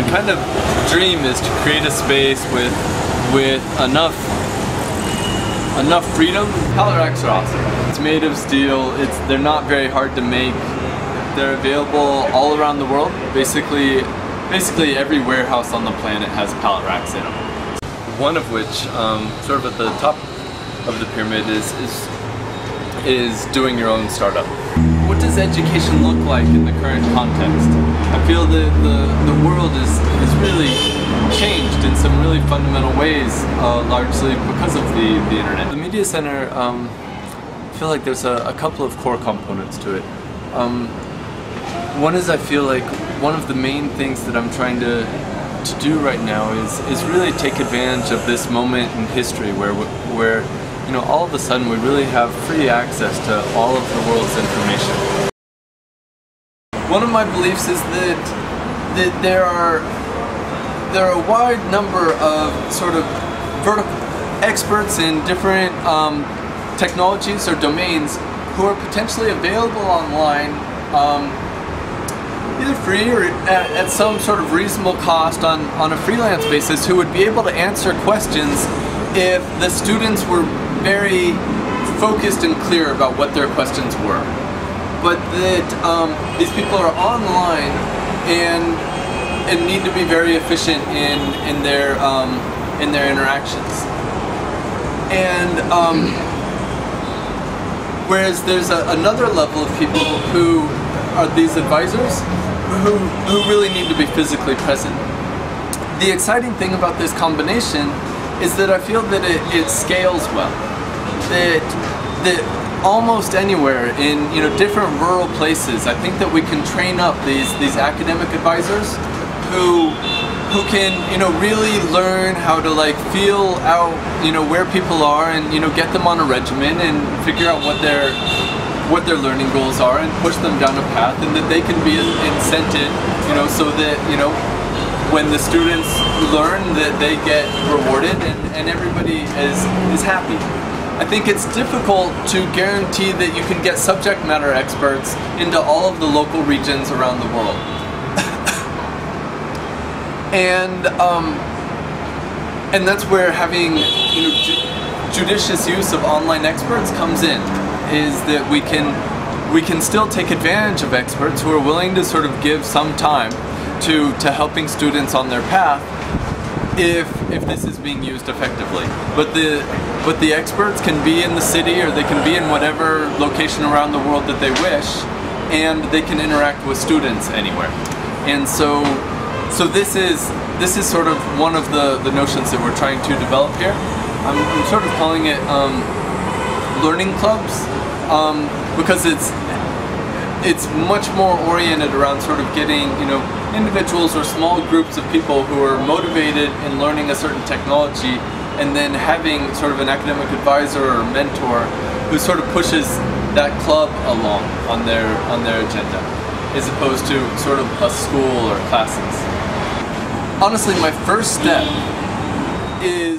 my kind of dream is to create a space with enough freedom. Pallet racks are awesome. It's made of steel. They're not very hard to make. They're available all around the world. Basically every warehouse on the planet has pallet racks in them. One of which, sort of at the top of the pyramid, is doing your own startup. What does education look like in the current context? I feel that the world is really changed in some really fundamental ways, largely because of the internet. The Media Center, I feel like there's a couple of core components to it. One is, I feel like one of the main things that I'm trying to do right now is really take advantage of this moment in history where you know, all of a sudden we really have free access to all of the world's information. One of my beliefs is that there are a wide number of sort of vertical experts in different technologies or domains who are potentially available online, either free or at some sort of reasonable cost on a freelance basis, who would be able to answer questions if the students were very focused and clear about what their questions were. But that these people are online and need to be very efficient in their interactions. And whereas there's another level of people who are these advisors who really need to be physically present. The exciting thing about this combination is that I feel that it scales well. That almost anywhere in different rural places, I think that we can train up these academic advisors who can really learn how to like feel out where people are and get them on a regimen and figure out what their learning goals are and push them down a path, and that they can be incented so that when the students learn, that they get rewarded and everybody is happy. I think it's difficult to guarantee that you can get subject matter experts into all of the local regions around the world. And that's where having judicious use of online experts comes in, is that we can still take advantage of experts who are willing to sort of give some time to helping students on their path if this is being used effectively. But the experts can be in the city, or they can be in whatever location around the world that they wish, and they can interact with students anywhere. And so this is sort of one of the notions that we're trying to develop here. I'm sort of calling it learning clubs, because it's much more oriented around sort of getting individuals or small groups of people who are motivated in learning a certain technology, and then having sort of an academic advisor or mentor who sort of pushes that club along on their agenda, as opposed to sort of a school or classes. Honestly, my first step is